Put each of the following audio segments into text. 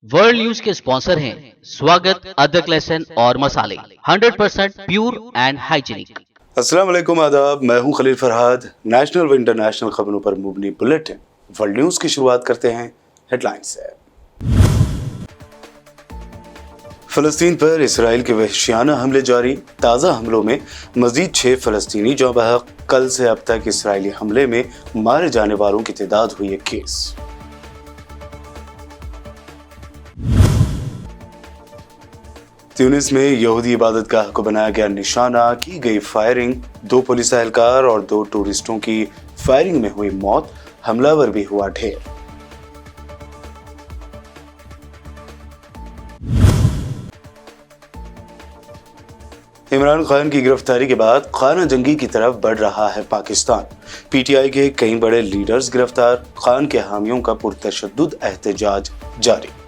World news के sponsor हैं स्वागत, अदरक, लहसुन और मसाले 100% प्योर एंड हाइजीनिक। अस्सलाम वालेकुम, आदाब। मैं हूं खलील फरहाद। नेशनल व इंटरनेशनल खबरों पर मुबनी बुलेटिन वर्ल्ड न्यूज की शुरुआत करते हैं हेडलाइन से। फलस्तीन पर इसराइल के वहशियाना हमले जारी। ताज़ा हमलों में मजीद 6 फलस्तीनी जाँ बहक। कल से अब तक इसराइली हमले में मारे जाने वालों की तादाद हुई 21। ट्यूनिस में यहूदी इबादत गाह को बनाया गया निशाना, की गई फायरिंग। 2 पुलिस एहलकार और 2 टूरिस्टों की फायरिंग में हुई मौत। हमलावर भी हुआ ढेर। इमरान खान की गिरफ्तारी के बाद खाना जंगी की तरफ बढ़ रहा है पाकिस्तान। पीटीआई के कई बड़े लीडर्स गिरफ्तार। खान के हामियों का पुरतशद्दुद एहतजाज जारी।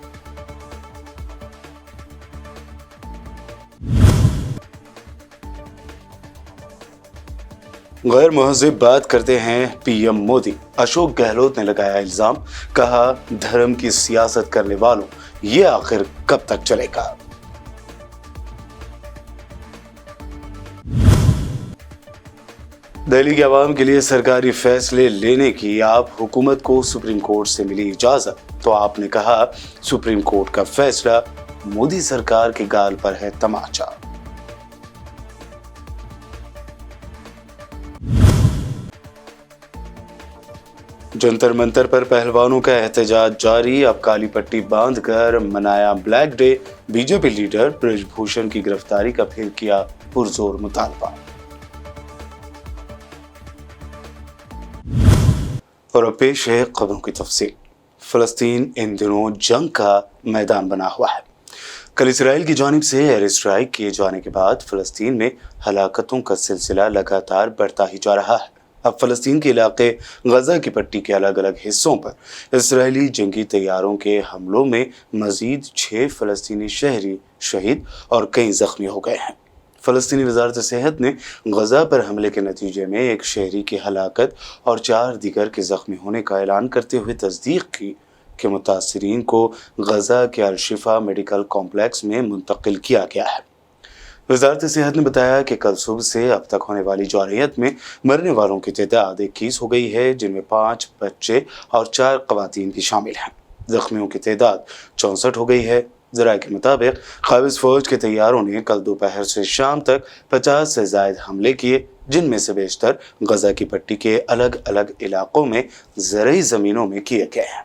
गैर महज़िब बात करते हैं पीएम मोदी। अशोक गहलोत ने लगाया इल्जाम, कहा धर्म की सियासत करने वालों, ये आखिर कब तक चलेगा। दिल्ली के अवाम के लिए सरकारी फैसले लेने की आप हुकूमत को सुप्रीम कोर्ट से मिली इजाजत, तो आपने कहा सुप्रीम कोर्ट का फैसला मोदी सरकार के गाल पर है तमाचा। जंतर मंतर पर पहलवानों का एहतजाज जारी। अब काली पट्टी बांधकर मनाया black day. BJP leader Brij Bhushan की गिरफ्तारी का फिर किया पुरजोर मुतालबा। और अब पेश है खबरों की तफसील। फलस्तीन इन दिनों जंग का मैदान बना हुआ है। कल इसराइल की जानिब से एयर स्ट्राइक किए जाने के बाद फलस्तीन में हलाकतों का सिलसिला लगातार बढ़ता ही जा रहा है। अब फलस्तीन के इलाके गजा की पट्टी के अलग अलग हिस्सों पर इसराइली जंगी तैयारों के हमलों में मजीद 6 फलस्तीनी शहरी शहीद और कई जख्मी हो गए हैं। फलस्तीनी वजारत सेहत ने गजा पर हमले के नतीजे में एक शहरी की हलाकत और 4 दीगर के जख्मी होने का ऐलान करते हुए तस्दीक की कि मुतासरीन को गजा के अल-शिफा मेडिकल कॉम्प्लेक्स में मुंतकिल किया गया है। वजारत सेहत ने बताया कि कल सुबह से अब तक होने वाली जारियत में मरने वालों की तादाद 21 हो गई है, जिनमें 5 बच्चे और 4 ख़वातीन भी शामिल हैं। जख्मियों की तादाद 64 हो गई है। ज़राए के मुताबिक काबिज़ फ़ौज के तैयारों ने कल दोपहर से शाम तक 50 से ज़ायद हमले किए, जिनमें से बेशतर गजा की पट्टी के अलग अलग इलाकों में ज़रई ज़मीनों में किए गए हैं।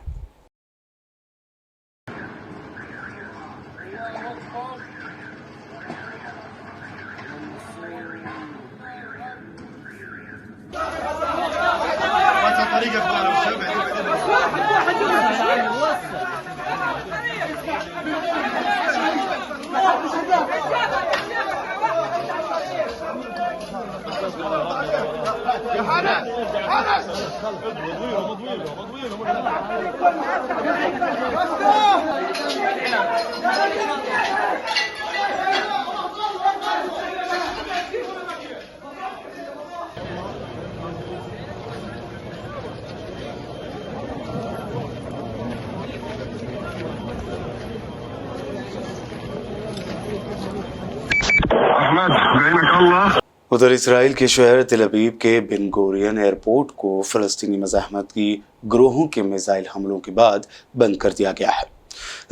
उधर इसराइल के शहर तेल अवीव के बिन गोरियन एयरपोर्ट को फलस्तीनी मज़ाहमत की ग्रोहों के मिसाइल हमलों के बाद बंद कर दिया गया है।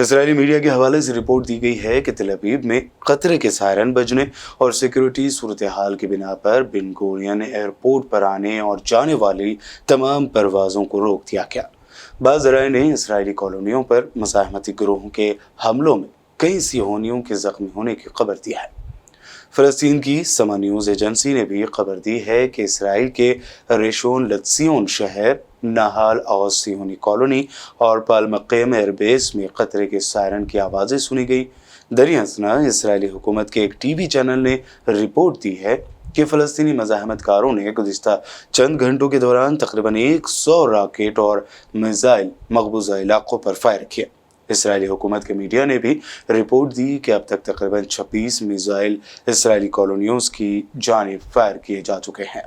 इसराइली मीडिया के हवाले से रिपोर्ट दी गई है कि तेल अवीव में खतरे के सायरन बजने और सिक्योरिटी सूरत हाल की बिना पर बिन गोरियन एयरपोर्ट पर आने और जाने वाली तमाम परवाज़ों को रोक दिया गया। बाज़ ज़राए ने इसराइली कॉलोनियों पर मज़ाहमती ग्रोहों के हमलों में कई सिहोनियों के ज़ख्मी होने की खबर दी है। फ़लस्तीन की समा न्यूज़ एजेंसी ने भी खबर दी है कि इसराइल के रेशोन लत्सियोन शहर, नाहाल और सिहोनी कॉलोनी और पालमक्केम एयरबेस में खतरे के सायरन की आवाज़ें सुनी गई। दरियासना इसराइली हुकूमत के एक टीवी चैनल ने रिपोर्ट दी है कि फ़लस्तीनी मज़ाहमतकारों ने गुज़िश्ता चंद घंटों के दौरान तकरीबन 100 रॉकेट और मिसाइल मकबूजा इलाकों पर फायर किए। इसराइली हुकूमत के मीडिया ने भी रिपोर्ट दी कि अब तक तकरीबन 26 मिसाइल इसराइली कॉलोनियों की जानिब फायर किए जा चुके हैं।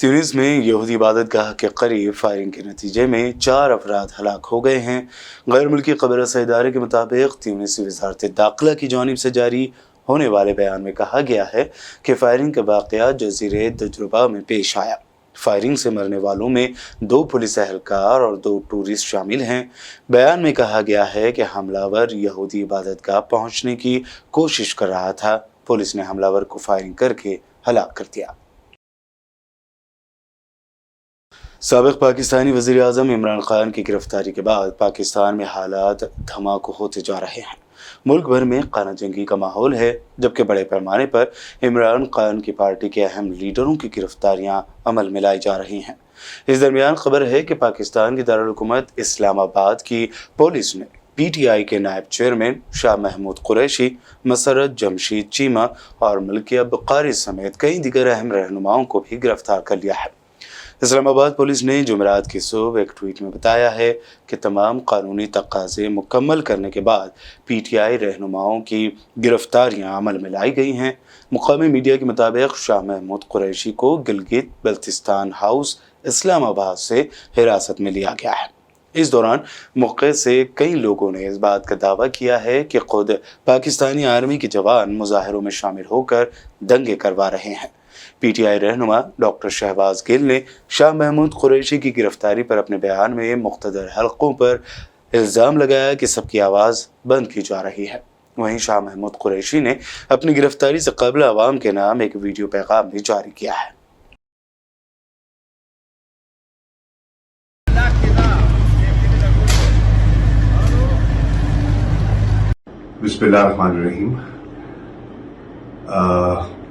ट्यूनिस में यहूदी इबादतगाह के करीब फायरिंग के नतीजे में 4 अफराद हलाक हो गए हैं। गैर मुल्की खबर रसा इदारे के मुताबिक ट्यूनिसी वज़ारत दाखिला की जानिब से जारी होने वाले बयान में कहा गया है कि फायरिंग का वाक़या जज़ीरे तजुर्बा में पेश आया। फायरिंग से मरने वालों में 2 पुलिस एहलकार और 2 टूरिस्ट शामिल हैं। बयान में कहा गया है कि हमलावर यहूदी इबादतगाह पहुंचने की कोशिश कर रहा था। पुलिस ने हमलावर को फायरिंग करके हलाक कर दिया। साबिक़ पाकिस्तानी वज़ीर आज़म इमरान खान की गिरफ्तारी के बाद पाकिस्तान में हालात धमाके होते जा रहे हैं। मुल्क भर में खाना जंगी का माहौल है, जबकि बड़े पैमाने पर इमरान खान की पार्टी के अहम लीडरों की गिरफ्तारियां अमल में लाई जा रही हैं। इस दरमियान खबर है कि पाकिस्तान की दारुल हुकूमत इस्लामाबाद की पुलिस ने PTI के नायब चेयरमैन शाह महमूद कुरैशी, मसरत जमशीद चीमा और मलकिया बुखारी समेत कई दीगर अहम रहनुमाओं को भी गिरफ्तार कर लिया है। इस्लामाबाद पुलिस ने जुमेरात की सुबह एक ट्वीट में बताया है कि तमाम कानूनी तकाज़े मुकम्मल करने के बाद PTI रहनुमाओं की गिरफ्तारियां अमल में लाई गई हैं। मुकामी मीडिया के मुताबिक शाह महमूद कुरैशी को गिलगित बल्तिस्तान हाउस इस्लामाबाद से हिरासत में लिया गया है। इस दौरान मौके से कई लोगों ने इस बात का दावा किया है कि खुद पाकिस्तानी आर्मी के जवान मुजाहिरों में शामिल होकर दंगे करवा रहे हैं। PTI रहनुमा डॉक्टर शहबाज गिल ने शाह महमूद कुरैशी की गिरफ्तारी पर अपने बयान में मुख्तदर हलकों पर इल्ज़ाम लगाया कि सबकी आवाज़ बंद की जा रही है। वहीं शाह महमूद कुरैशी ने अपनी गिरफ्तारी से कबल अवाम के नाम एक वीडियो पैगाम भी जारी किया है। बिस्मिल्लाहिर्रहमानिर्रहीम।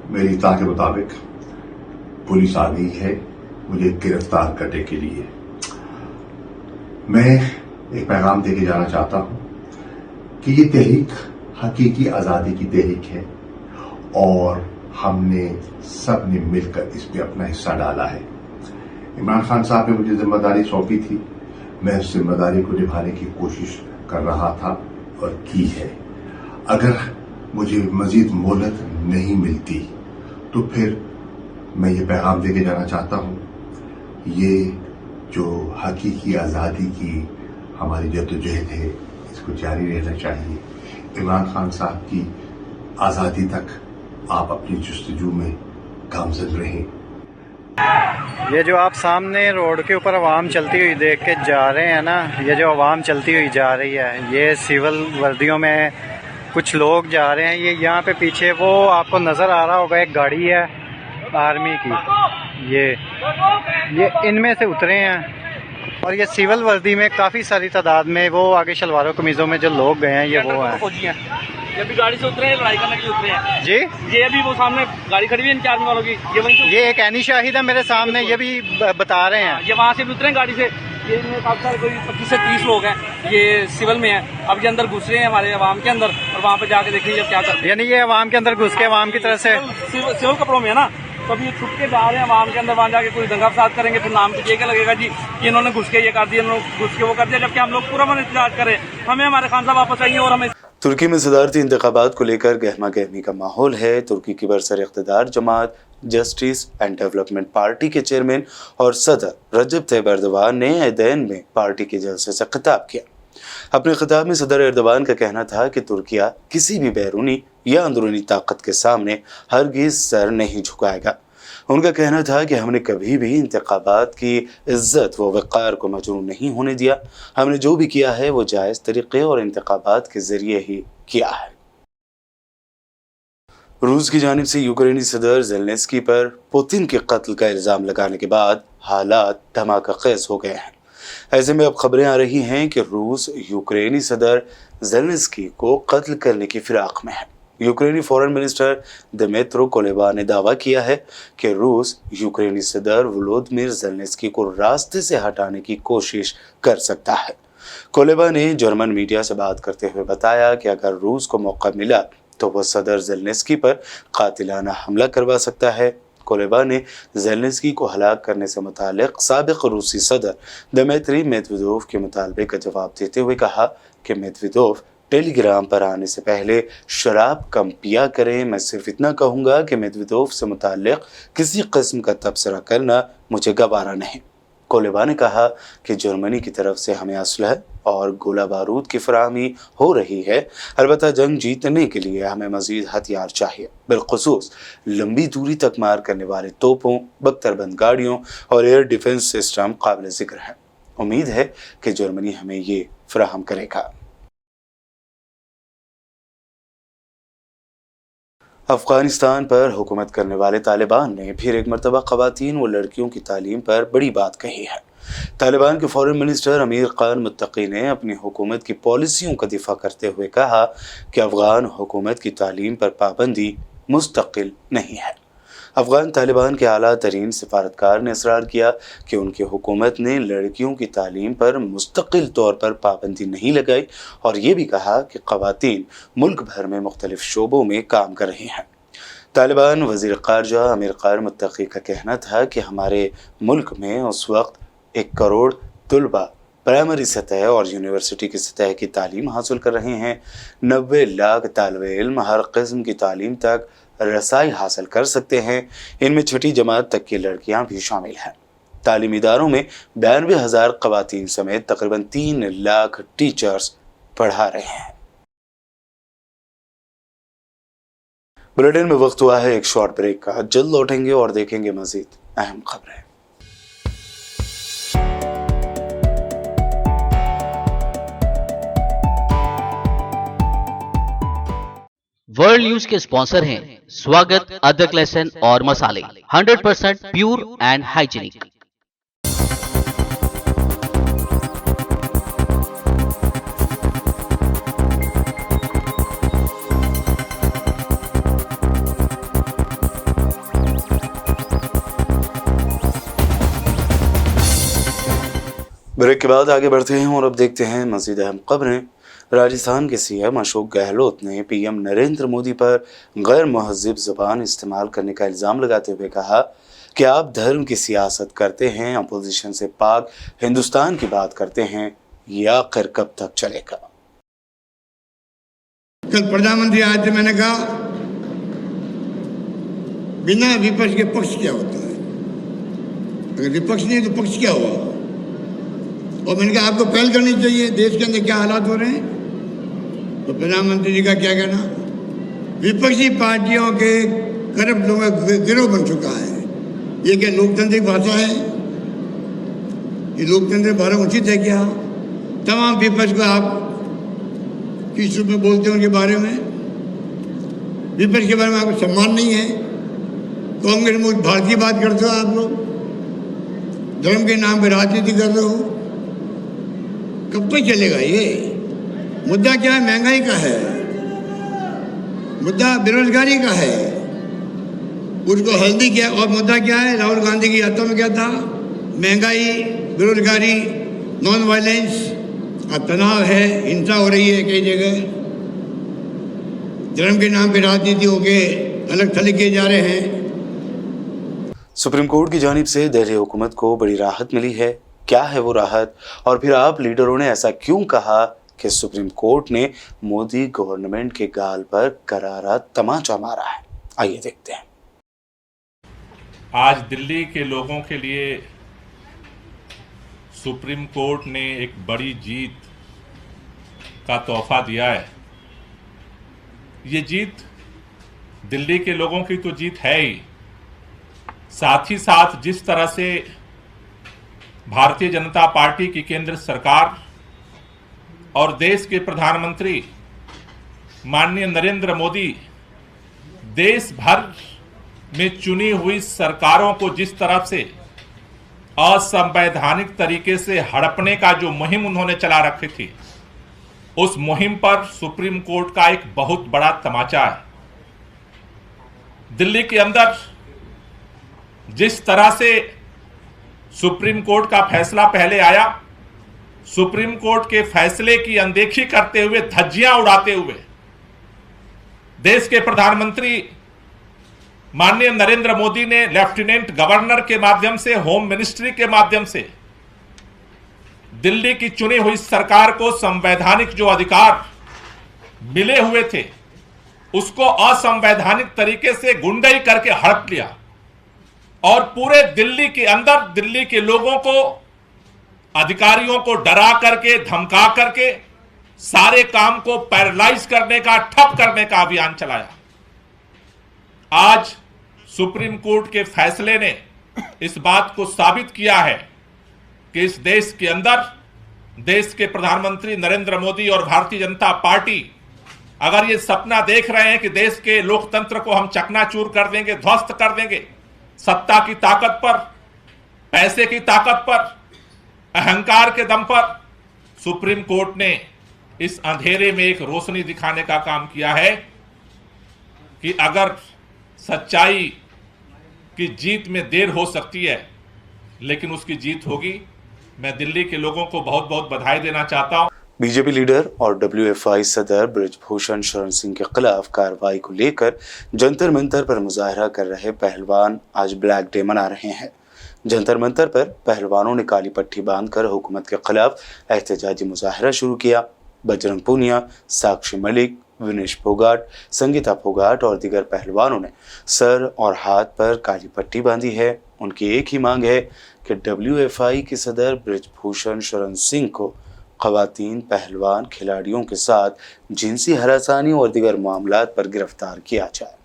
मेरी इत्तला के मुताबिक पुलिस आ गई है मुझे गिरफ्तार करने के लिए। मैं एक पैगाम देके जाना चाहता हूं कि ये तहरीक हकीकी आज़ादी की तहरीक है और हमने सब ने मिलकर इसमें अपना हिस्सा डाला है। इमरान खान साहब ने मुझे जिम्मेदारी सौंपी थी, मैं उस जिम्मेदारी को निभाने की कोशिश कर रहा था और की है। अगर मुझे मजीद मोहलत नहीं मिलती तो फिर मैं ये पैगाम देके जाना चाहता हूं, ये जो हकीकी आज़ादी की हमारी जद्दोजहद है इसको जारी रहना चाहिए। इमरान खान साहब की आज़ादी तक आप अपनी जुस्तजू में गामज़न रहें। ये जो आप सामने रोड के ऊपर आवाम चलती हुई देख के जा रहे हैं ना, ये जो आवाम चलती हुई जा रही है, ये सिविल वर्दियों में कुछ लोग जा रहे हैं। ये यहाँ पे पीछे वो आपको नज़र आ रहा होगा एक गाड़ी है आर्मी की, ये इनमें से उतरे हैं और ये सिविल वर्दी में काफ़ी सारी तादाद में वो आगे शलवारों कमीज़ों में जो लोग गए हैं ये वो हैं। ये अभी गाड़ी से उतरे हैं, लड़ाई करने के लिए उतरे हैं जी। ये अभी वो सामने गाड़ी खड़ी हुई है इनके आर्मी वालों की, ये वहीं ये एक ऐनी शाहिद है मेरे सामने, ये भी बता रहे हैं। ये वहाँ से भी उतरे हैं गाड़ी से। ये इनमें काफी सारे कोई 25 से 30 लोग हैं, ये सिविल में हैं। अब ये अंदर घुस रहे हैं हमारे अवाम के अंदर और वहाँ पे जाके देखेंगे क्या करते हैं। यानी ये अवाम के अंदर घुस के अवाम की तरफ से सिविल कपड़ों में है ना, तो अभी ये छुप के जा रहे हैं आवाम के अंदर, वहाँ जाके कोई दंगा फसाद करेंगे, फिर नाम तो ये क्या लगेगा जी कि इन्होंने घुस के ये कर दिया, इन्होंने घुस के वो कर दिया, जबकि हम लोग पूरा मन इंतजार करें, हमें हमारे खान साहब वापस चाहिए। और हमें तुर्की में सदारती इंतखाबात को लेकर गहमा गहमी का माहौल है। तुर्की की बरसर इख्तिदार जमात जस्टिस एंड डेवलपमेंट पार्टी के चेयरमैन और सदर रजब तैयब एर्दोगान ने एदेन में पार्टी के जलसे से खिताब किया। अपने खिताब में सदर एर्दोगान का कहना था कि तुर्किया किसी भी बैरूनी या अंदरूनी ताकत के सामने हरगिज सर नहीं झुकाएगा। उनका कहना था कि हमने कभी भी इंतखाबात की इज्जत व वक़ार को मजरूह नहीं होने दिया। हमने जो भी किया है वो जायज़ तरीक़े और इंतखाबात के ज़रिए ही किया है। रूस की जानिब से यूक्रेनी सदर ज़ेलेंस्की पर पुतिन के कत्ल का इल्ज़ाम लगाने के बाद हालात धमाकाखेज़ हो गए हैं। ऐसे में अब खबरें आ रही हैं कि रूस यूक्रेनी सदर ज़ेलेंस्की को कत्ल करने की फिराक में है। यूक्रेनी फॉरेन मिनिस्टर दिमित्रो कुलेबा ने दावा किया है कि रूस यूक्रेनी सदर वोलोदिमीर ज़ेलेंस्की को रास्ते से हटाने की कोशिश कर सकता है। कुलेबा ने जर्मन मीडिया से बात करते हुए बताया कि अगर रूस को मौका मिला तो वह सदर ज़ेलेंस्की पर कातिलाना हमला करवा सकता है। कुलेबा ने ज़ेलेंस्की को हलाक करने से मुतालिक साबिक रूसी सदर दिमित्री मेदवेदेव के मुतालबे का जवाब देते हुए कहा कि मेदवेदेव टेलीग्राम पर आने से पहले शराब कम पिया करें। मैं सिर्फ इतना कहूँगा कि मेदवेदेव से मुताल्लिक किसी किस्म का तबसरा करना मुझे गवारा नहीं। कुलेबा ने कहा कि जर्मनी की तरफ से हमें असलह और गोला बारूद की फराहमी हो रही है। अलबत्ता जंग जीतने के लिए हमें मज़ीद हथियार चाहिए, बिलखुसूस लंबी दूरी तक मार करने वाले तोपों, बख्तरबंद गाड़ियों और एयर डिफेंस सिस्टम काबिल ज़िक्र है। उम्मीद है कि जर्मनी हमें ये फराहम करेगा। अफगानिस्तान पर हुकूमत करने वाले तालिबान ने फिर एक मरतबा ख़वातीन व लड़कियों की तालीम पर बड़ी बात कही है। तालिबान के फॉरेन मिनिस्टर अमीर खान मुत्तकी ने अपनी हुकूमत की पॉलिसियों का दिफा करते हुए कहा कि अफगान हुकूमत की तालीम पर पाबंदी मुस्तकिल नहीं है। अफगान तालिबान के आला तरीन सिफारतकार ने इसरार किया कि उनकी हुकूमत ने लड़कियों की तालीम पर मुस्तकिल तौर पर पाबंदी नहीं लगाई और ये भी कहा कि ख़वातीन मुल्क भर में मुख्तलिफ शोबों में काम कर रही हैं। तालिबान वज़ीर ख़ारजा अमीर खान मुत्तकी का कहना था कि हमारे मुल्क में उस वक्त 1 करोड़ तलबा प्राइमरी सतह और यूनिवर्सिटी की सतह की तालीम हासिल कर रहे हैं। 90 लाख तालिबे इल्म हर किस्म की तालीम तक रसाई हासिल कर सकते हैं। इनमें छठी जमात तक की लड़कियां भी शामिल हैं। तालीमी इदारों में 92,000 ख़वातीन समेत तकरीबन 3 लाख टीचर्स पढ़ा रहे हैं। बुलेटिन में वक्त हुआ है एक शॉर्ट ब्रेक का। जल्द लौटेंगे और देखेंगे मजीद अहम खबरें। वर्ल्ड न्यूज के स्पॉन्सर हैं स्वागत, अदरक, लहसुन और मसाले, 100% प्योर एंड हाइजीनिक। ब्रेक के बाद आगे बढ़ते हैं और अब देखते हैं मज़ीद अहम खबरें। राजस्थान के सीएम अशोक गहलोत ने पीएम नरेंद्र मोदी पर गैर महज़िब ज़बान इस्तेमाल करने का इल्ज़ाम लगाते हुए कहा कि आप धर्म की सियासत करते हैं, अपोजिशन से पाक हिंदुस्तान की बात करते हैं, यह आखिर कब तक चलेगा। कल प्रधानमंत्री आए थे, मैंने कहा बिना विपक्ष के पक्ष क्या होता है, अगर विपक्ष नहीं तो पक्ष क्या हुआ। और मैंने कहा आपको पहल करनी चाहिए, देश के अंदर क्या हालात हो रहे हैं। तो प्रधानमंत्री जी का क्या कहना, विपक्षी पार्टियों के करप्ट लोगों का गिरोह बन चुका है। ये क्या लोकतांत्रिक भाषा है? ये लोकतंत्र भाषा उचित है क्या? तमाम विपक्ष को आप किस रूप में बोलते हैं उनके बारे में, विपक्ष के बारे में आपको सम्मान नहीं है। कांग्रेस में भारतीय बात करते हो आप लोग, धर्म के नाम पर राजनीति कर रहे हो, कब तक चलेगा ये? मुद्दा क्या है? महंगाई का है, मुद्दा बेरोजगारी का है, उसको हल्दी किया। और मुद्दा क्या है? राहुल गांधी की यात्रा में क्या था? महंगाई, बेरोजगारी, नॉन वायलेंस, अब तनाव है, हिंसा हो रही है कई जगह, धर्म के नाम पे राजनीति होके अलग थलग किए जा रहे हैं। सुप्रीम कोर्ट की जानिब से दिल्ली हुकूमत को बड़ी राहत मिली है। क्या है वो राहत, और फिर आप लीडरों ने ऐसा क्यों कहा कि सुप्रीम कोर्ट ने मोदी गवर्नमेंट के गाल पर करारा तमाचा मारा है? आइए देखते हैं। आज दिल्ली के लोगों के लिए सुप्रीम कोर्ट ने एक बड़ी जीत का तोहफा दिया है। ये जीत दिल्ली के लोगों की तो जीत है ही, साथ ही साथ जिस तरह से भारतीय जनता पार्टी की केंद्र सरकार और देश के प्रधानमंत्री माननीय नरेंद्र मोदी देश भर में चुनी हुई सरकारों को जिस तरह से असंवैधानिक तरीके से हड़पने का जो मुहिम उन्होंने चला रखी थी, उस मुहिम पर सुप्रीम कोर्ट का एक बहुत बड़ा तमाचा है। दिल्ली के अंदर जिस तरह से सुप्रीम कोर्ट का फैसला पहले आया, सुप्रीम कोर्ट के फैसले की अनदेखी करते हुए, धज्जियां उड़ाते हुए देश के प्रधानमंत्री माननीय नरेंद्र मोदी ने लेफ्टिनेंट गवर्नर के माध्यम से, होम मिनिस्ट्री के माध्यम से दिल्ली की चुनी हुई सरकार को संवैधानिक जो अधिकार मिले हुए थे, उसको असंवैधानिक तरीके से गुंडाई करके हड़प लिया और पूरे दिल्ली के अंदर दिल्ली के लोगों को, अधिकारियों को डरा करके, धमका करके सारे काम को पैरालाइज करने का, ठप करने का अभियान चलाया। आज सुप्रीम कोर्ट के फैसले ने इस बात को साबित किया है कि इस देश के अंदर देश के प्रधानमंत्री नरेंद्र मोदी और भारतीय जनता पार्टी अगर ये सपना देख रहे हैं कि देश के लोकतंत्र को हम चकनाचूर कर देंगे, ध्वस्त कर देंगे, सत्ता की ताकत पर, पैसे की ताकत पर, अहंकार के दम पर, सुप्रीम कोर्ट ने इस अंधेरे में एक रोशनी दिखाने का काम किया है कि अगर सच्चाई की जीत में देर हो सकती है, लेकिन उसकी जीत होगी। मैं दिल्ली के लोगों को बहुत बहुत बधाई देना चाहता हूं। बीजेपी लीडर और डब्ल्यूएफआई सदर बृजभूषण शरण सिंह के खिलाफ कार्रवाई को लेकर जंतर मंतर पर मुजाहरा कर रहे पहलवान आज ब्लैक डे मना रहे हैं। जंतर मंतर पर पहलवानों ने काली पट्टी बांधकर हुकूमत के खिलाफ एहतजाजी मुजाहरा शुरू किया। बजरंग पूनिया, साक्षी मलिक, विनेश फोगाट, संगीता फोगाट और दीगर पहलवानों ने सर और हाथ पर काली पट्टी बांधी है। उनकी एक ही मांग है कि डब्ल्यूएफआई के सदर बृजभूषण शरण सिंह को खवातीन पहलवान खिलाड़ियों के साथ जिनसी हरासानी और दीगर मामलात पर गिरफ्तार किया जाए।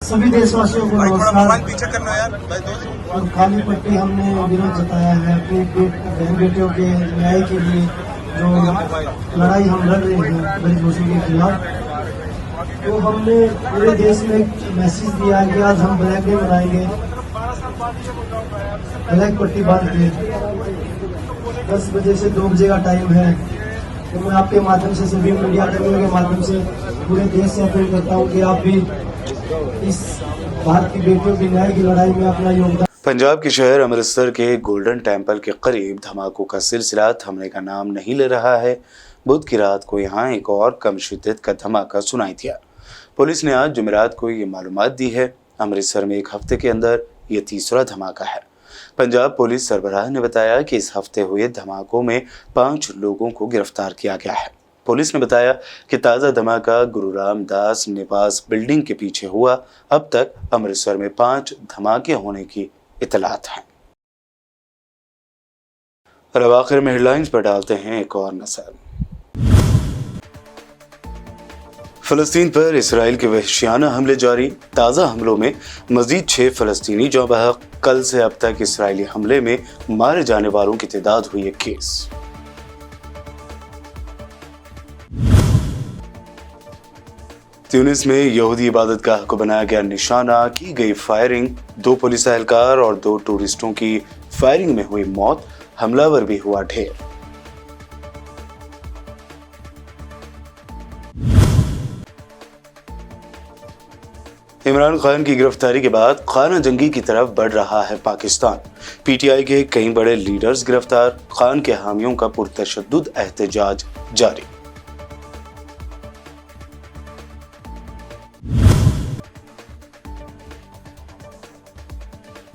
सभी देशवासियों को नमस्कार। और काली पट्टी हमने विरोध जताया है अपनी बहन बेटियों के न्याय के लिए, जो लड़ाई हम लड़ रहे हैं बृजभूषण के खिलाफ। तो हमने पूरे देश में एक मैसेज दिया है कि आज हम ब्लैक डे मनाएंगे, ब्लैक पट्टी बांध के 10 बजे से 2 बजे का टाइम है। तो मैं आपके माध्यम से, सभी मीडिया कर्मियों के माध्यम से पूरे देश से अपील करता हूँ कि आप भी इस भारत की बेटियों की न्याय की लड़ाई में अपना योगदान। पंजाब के शहर अमृतसर के गोल्डन टेम्पल के करीब धमाकों का सिलसिला थमने का नाम नहीं ले रहा है। बुध की रात को यहाँ एक और कम शिद्दत का धमाका सुनाई दिया। पुलिस ने आज जुमेरात को ये मालूमात दी है। अमृतसर में एक हफ्ते के अंदर ये तीसरा धमाका है। पंजाब पुलिस सरबराह ने बताया कि इस हफ्ते हुए धमाकों में 5 लोगों को गिरफ्तार किया गया है। पुलिस ने बताया कि ताज़ा धमाका गुरु रामदास निवास बिल्डिंग के पीछे हुआ। अब तक अमृतसर में 5 धमाके होने की इतलात हैं। और अब आखिर में हेडलाइंस पर डालते हैं एक और नजर। फलस्तीन पर इसराइल के वहशियाना हमले जारी। ताज़ा हमलों में मजीद 6 फलस्तीनी जौं बहक। कल से अब तक इसराइली हमले में मारे जाने वालों की तादाद हुई 21। ट्यूनिस में यहूदी इबादतगाह को बनाया गया निशाना, की गई फायरिंग। 2 पुलिस एहलकार और 2 टूरिस्टों की फायरिंग में हुई मौत। हमलावर भी हुआ ढेर। इमरान खान की गिरफ्तारी के बाद खाना जंगी की तरफ बढ़ रहा है पाकिस्तान। पीटीआई के कई बड़े लीडर्स गिरफ्तार। खान के हामियों का पुरतशद्दुद एहतजाज जारी।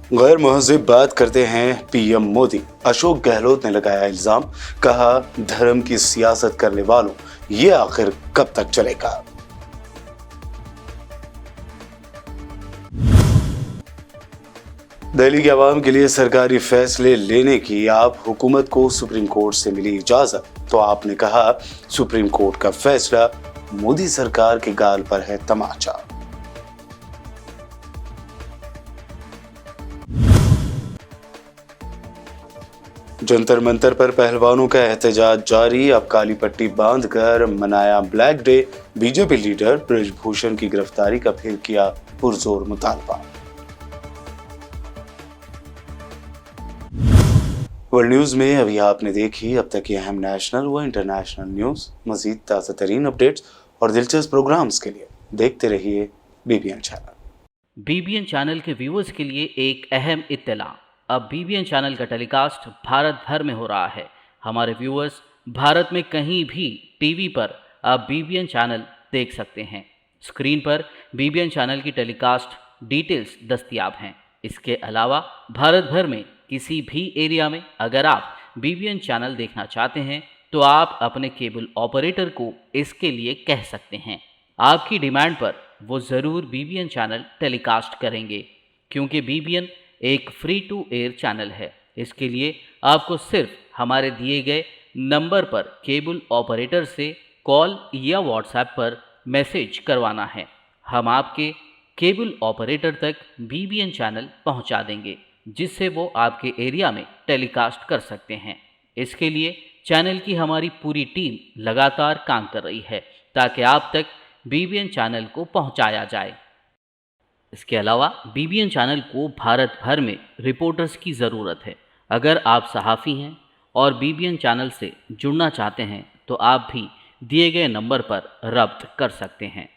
गैर महज़िब बात करते हैं पीएम मोदी। अशोक गहलोत ने लगाया इल्जाम, कहा धर्म की सियासत करने वालों ये आखिर कब तक चलेगा। दिल्ली के अवाम के लिए सरकारी फैसले लेने की आप हुकूमत को सुप्रीम कोर्ट से मिली इजाजत, तो आपने कहा सुप्रीम कोर्ट का फैसला मोदी सरकार के गाल पर है तमाचा। जंतर मंतर पर पहलवानों का एहतजाज जारी। अब काली पट्टी बांधकर मनाया black day. BJP leader Brij Bhushan की गिरफ्तारी का फिर किया पुरजोर मुतालबा। वर्ल्ड न्यूज में अभी आपने देखी अब तक की अहम नेशनल व इंटरनेशनल न्यूज। मजीद ताज़ा तरीन अपडेट्स और दिलचस्प प्रोग्राम्स के लिए देखते रहिए बीबीएन चैनल। बीबीएन चैनल के व्यूअर्स के लिए एक अहम इत्तला। अब बीबीएन चैनल का टेलीकास्ट भारत भर में हो रहा है। हमारे व्यूअर्स भारत में कहीं भी टीवी पर अब बीबीएन चैनल देख सकते हैं। स्क्रीन पर बीबीएन चैनल की टेलीकास्ट डिटेल्स दस्तयाब हैं। इसके अलावा भारत भर में किसी भी एरिया में अगर आप बीबीएन चैनल देखना चाहते हैं तो आप अपने केबल ऑपरेटर को इसके लिए कह सकते हैं। आपकी डिमांड पर वो ज़रूर बीबीएन चैनल टेलीकास्ट करेंगे, क्योंकि बीबीएन एक फ्री टू एयर चैनल है। इसके लिए आपको सिर्फ हमारे दिए गए नंबर पर केबल ऑपरेटर से कॉल या व्हाट्सएप पर मैसेज करवाना है। हम आपके केबल ऑपरेटर तक बीबीएन चैनल पहुंचा देंगे, जिससे वो आपके एरिया में टेलीकास्ट कर सकते हैं। इसके लिए चैनल की हमारी पूरी टीम लगातार काम कर रही है ताकि आप तक बीबीएन चैनल को पहुंचाया जाए। इसके अलावा बीबीएन चैनल को भारत भर में रिपोर्टर्स की ज़रूरत है। अगर आप सहाफ़ी हैं और बीबीएन चैनल से जुड़ना चाहते हैं तो आप भी दिए गए नंबर पर रब्त कर सकते हैं।